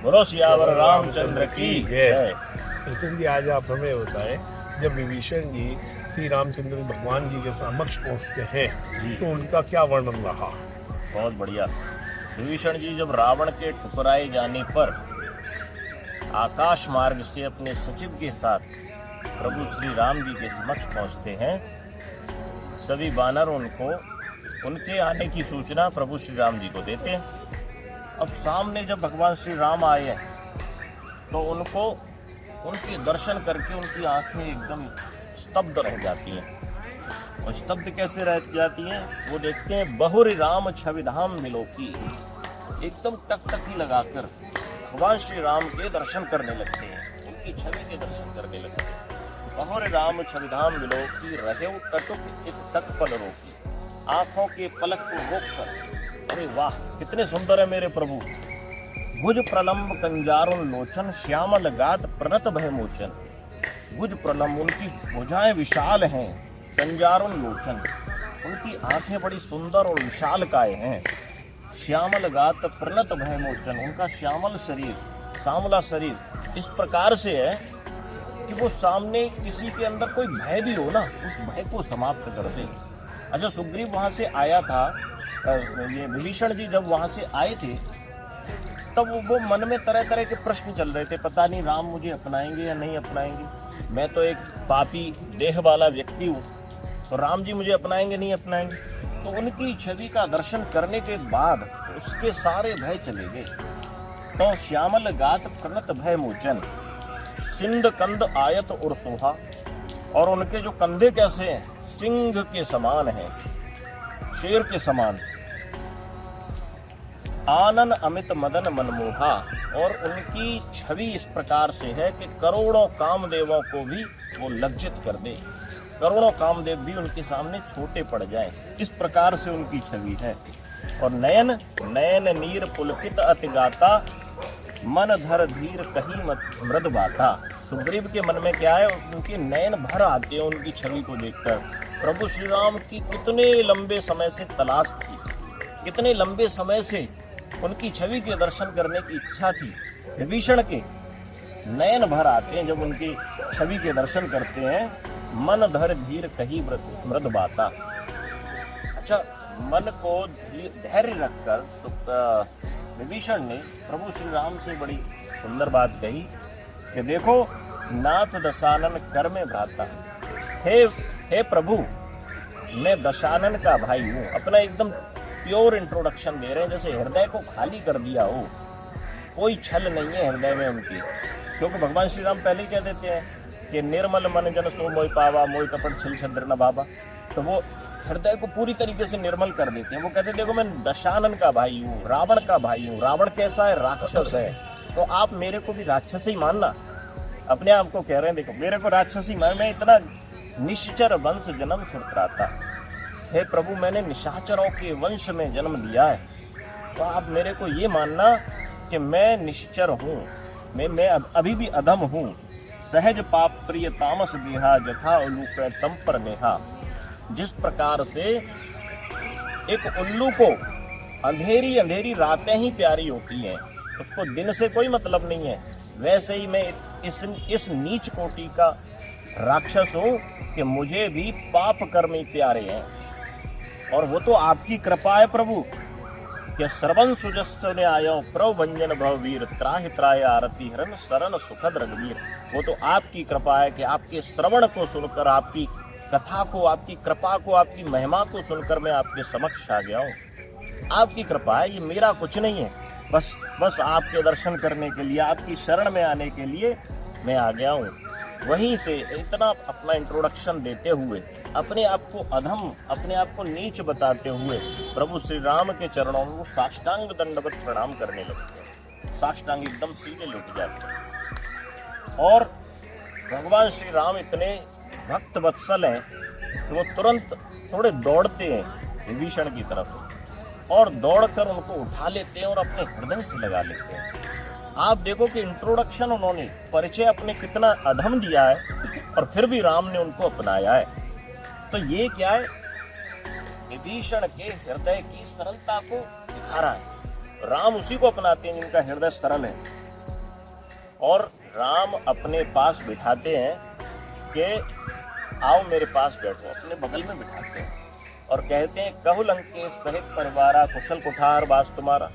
बोलो सियावर रामचंद्र की जय। कृष्ण जी, आज आप हमें बताएं, जब विभीषण जी श्री रामचंद्र भगवान जी के समक्ष पहुंचते हैं जी तो उनका क्या वर्णन रहा? बहुत बढ़िया। विभीषण जी जब रावण के ठुकराए जाने पर आकाश मार्ग से अपने सचिव के साथ प्रभु श्री राम जी के समक्ष पहुंचते हैं, सभी वानर उनको उनके आने की सूचना प्रभु श्री राम जी को देते हैं। अब सामने जब भगवान श्री राम आए हैं तो उनको उनके दर्शन करके उनकी आंखें एकदम स्तब्ध रह जाती हैं। और स्तब्ध कैसे रह जाती हैं? वो देखते हैं बहुरी राम छविधाम विलोकी, एकदम टकटकी लगाकर भगवान श्री राम के दर्शन करने लगते हैं, उनकी छवि के दर्शन करने लगते हैं। बहुरी राम छविधाम विलोकी रहे टटुक एक तक पल रोकी, आंखों के पलक को रोक कर, अरे वाह कितने सुंदर है मेरे प्रभु। भुज प्रलंब कंजारुन लोचन, श्यामल गात प्रणत भय मोचन। भुज प्रलंब, उनकी भुजाएं विशाल हैं, कंजारुन लोचन, उनकी आंखें बड़ी सुंदर और विशाल काय हैं। श्यामल गात प्रणत भय मोचन, उनका श्यामल शरीर, सांवला शरीर इस प्रकार से है कि वो सामने किसी के अंदर कोई भय भी हो ना, उस भय को समाप्त कर दे। अच्छा, सुग्रीव वहां से आया था, ये विभीषण जी जब वहां से आए थे तब वो मन में तरह तरह के प्रश्न चल रहे थे, पता नहीं राम मुझे अपनाएंगे या नहीं अपनाएंगे, मैं तो एक पापी देह वाला व्यक्ति हूँ, तो राम जी मुझे अपनाएंगे नहीं अपनाएंगे। तो उनकी छवि का दर्शन करने के बाद उसके सारे भय चले गए। तो श्यामल गात प्रणत भय मोचन, सिंध कंद आयत और सोहा, और उनके जो कंधे कैसे हैं, सिंह के समान हैं, शेर के समान। आनन अमित मदन मनमोहा, और उनकी छवि इस प्रकार से है कि करोड़ों कामदेवों को भी वो लज्जित कर दे, करोड़ों कामदेव भी उनके सामने छोटे पड़ जाएं, इस प्रकार से उनकी छवि है। और नयन नयन नीर पुलकित अति गाता, मन धर धीर कहीं मृद बाता। सुग्रीव के मन में क्या है, उनके नयन भर आते हैं उनकी छवि को देखकर। प्रभु श्री राम की कितने लंबे समय से तलाश थी, कितने लंबे समय से उनकी छवि के दर्शन करने की इच्छा थी। विभीषण के नयन भर आते हैं जब उनकी छवि के दर्शन करते हैं। मन धर धीर कहीं मृद बाता। अच्छा, मन को धैर्य रखकर विभीषण ने प्रभु श्री राम से बड़ी सुंदर बात कही कि देखो, नाथ दशानन कर में भ्राता, हे प्रभु, मैं दशानन का भाई हूँ। अपना एकदम प्योर इंट्रोडक्शन दे रहे हैं, जैसे हृदय को खाली कर दिया हो, कोई छल नहीं है हृदय में उनकी। क्योंकि भगवान श्री राम पहले ही कह देते हैं कि निर्मल मन जन सो मोहि पावा, मोहि कपट छिल छद्र न बाबा। तो वो हृदय को पूरी तरीके से निर्मल कर देते हैं। वो कहते हैं देखो, मैं दशानन का भाई हूँ, रावण का भाई हूँ। रावण कैसा है? राक्षस है। तो आप मेरे को भी राक्षस ही मानना। अपने आप को कह रहे हैं देखो, मेरे को राक्षस ही मान, मैं इतना निश्चर वंश जन्म सुरत्राता। हे प्रभु, मैंने निशाचरों के वंश में जन्म लिया है, तो आप मेरे को ये मानना कि मैं निश्चर हूँ, मैं अभी भी अधम हूँ। सहज पाप प्रिय तामस देहा, जथा उल्लू तम पर नेहा। जिस प्रकार से एक उल्लू को अंधेरी अंधेरी रातें ही प्यारी होती हैं, उसको दिन से कोई मतलब नहीं है, वैसे ही मैं इस नीच कोटि का राक्षस हूँ कि मुझे भी पाप कर्म ही प्यारे हैं। और वो तो आपकी कृपा है प्रभु कि श्रवण सुजस्व ने आयो, प्रभंजन भववीर, त्राहि त्राहि आरती हरण, शरण सुखद रघुवीर। वो तो आपकी कृपा है कि आपके श्रवण को सुनकर, आपकी कथा को, आपकी कृपा को, आपकी महिमा को सुनकर मैं आपके समक्ष आ गया हूँ। आपकी कृपा है, ये मेरा कुछ नहीं है। बस आपके दर्शन करने के लिए, आपकी शरण में आने के लिए मैं आ गया हूँ। वहीं से इतना अपना इंट्रोडक्शन देते हुए, अपने आप को अधम, अपने आप को नीच बताते हुए प्रभु श्री राम के चरणों में वो साष्टांग दंडवत प्रणाम करने लगते हैं। साष्टांग एकदम सीधे लुट जाते हैं। और भगवान श्री राम इतने भक्त वत्सल हैं कि वो तुरंत थोड़े दौड़ते हैं विभीषण की तरफ और दौड़कर उनको उठा लेते हैं और अपने हृदय से लगा लेते हैं। आप देखो कि इंट्रोडक्शन उन्होंने, परिचय अपने कितना अधम दिया है और फिर भी राम ने उनको अपनाया है। तो ये क्या है? विभीषण के हृदय की सरलता को दिखा रहा है। राम उसी को अपनाते हैं जिनका हृदय सरल है। और राम अपने पास बिठाते हैं कि आओ मेरे पास बैठो, अपने बगल में बिठाते हैं और कहते हैं कहु लंकेश सहित परिवारा कुशल कुठार वास तुम्हारा।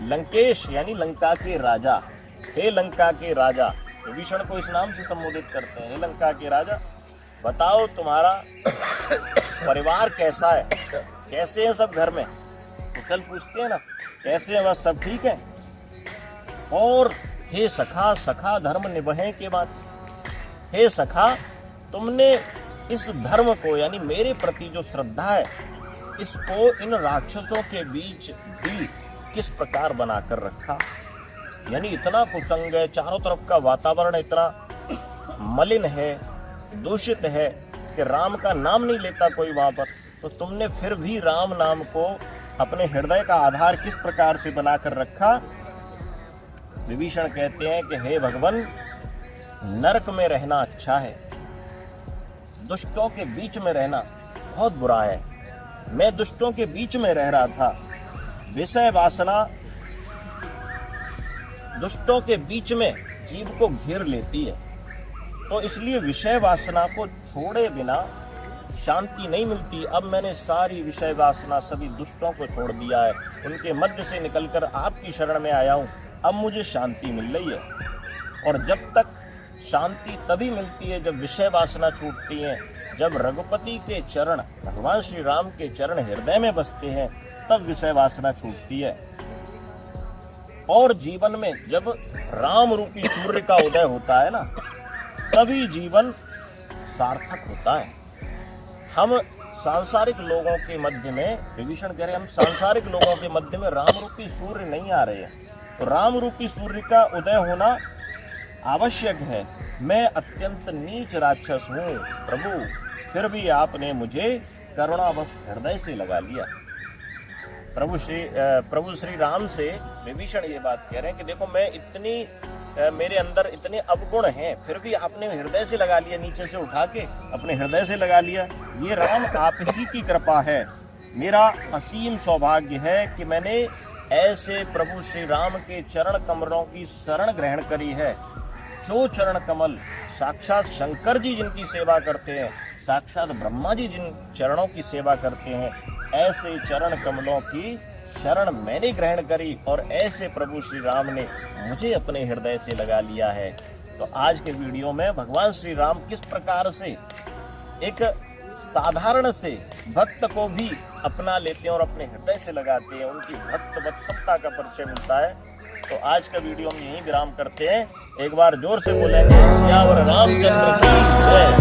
लंकेश यानी लंका के राजा, हे लंका के राजा, विभीषण को इस नाम से संबोधित करते हैं, हे लंका के राजा बताओ तुम्हारा परिवार कैसा है, कैसे हैं सब घर में, कुशल पूछते हैं ना, कैसे हैं, बस सब ठीक है। और हे सखा, सखा धर्म निभहे के बाद, हे सखा तुमने इस धर्म को यानी मेरे प्रति जो श्रद्धा है इसको इन राक्षसों के बीच भी किस प्रकार बनाकर रखा। यानी इतना कुसंग है, चारों तरफ का वातावरण इतना मलिन है, दूषित है कि राम का नाम नहीं लेता कोई वहां पर, तो तुमने फिर भी राम नाम को अपने हृदय का आधार किस प्रकार से बनाकर रखा। विभीषण कहते हैं कि हे भगवान, नरक में रहना अच्छा है, दुष्टों के बीच में रहना बहुत बुरा है। मैं दुष्टों के बीच में रह रहा था, विषय वासना दुष्टों के बीच में जीव को घेर लेती है, तो इसलिए विषय वासना को छोड़े बिना शांति नहीं मिलती। अब मैंने सारी विषय वासना सभी दुष्टों को छोड़ दिया है, उनके मध्य से निकलकर आपकी शरण में आया हूँ, अब मुझे शांति मिल रही है। और जब तक शांति तभी मिलती है जब विषय वासना छूटती है, जब रघुपति के चरण, भगवान श्री राम के चरण हृदय में बसते हैं, तब विषय वासना छूटती है। और जीवन में जब राम रूपी सूर्य का उदय होता है ना, तभी जीवन सार्थक होता है। हम सांसारिक लोगों के मध्य में, विभीषण कह रहे हैं, हम सांसारिक लोगों के मध्य में राम रूपी सूर्य नहीं आ रहे हैं, तो राम रूपी सूर्य का उदय होना आवश्यक है। मैं अत्यंत नीच राक्षस हूँ प्रभु, फिर भी आपने मुझे करुणावश हृदय से लगा लिया। प्रभु श्री राम से विभीषण ये बात कह रहे हैं कि देखो मैं मेरे अंदर इतने अवगुण हैं, फिर भी आपने हृदय से लगा लिया, नीचे से उठा के अपने हृदय से लगा लिया। ये राम आप ही की कृपा है, मेरा असीम सौभाग्य है कि मैंने ऐसे प्रभु श्री राम के चरण कमलों की शरण ग्रहण करी है। जो चरण कमल साक्षात शंकर जी जिनकी सेवा करते हैं, साक्षात ब्रह्मा जी जिन चरणों की सेवा करते हैं, ऐसे चरण कमलों की शरण मैंने ग्रहण करी और ऐसे प्रभु श्री राम ने मुझे अपने हृदय से लगा लिया है। तो आज के वीडियो में भगवान श्री राम किस प्रकार से एक साधारण से भक्त को भी अपना लेते हैं और अपने हृदय से लगाते हैं, उनकी भक्त वत्सलता का परिचय मिलता है। तो आज का वीडियो हम यहीं विराम करते हैं। एक बार जोर से बोलेंगे, सियावर रामचंद्र की जय।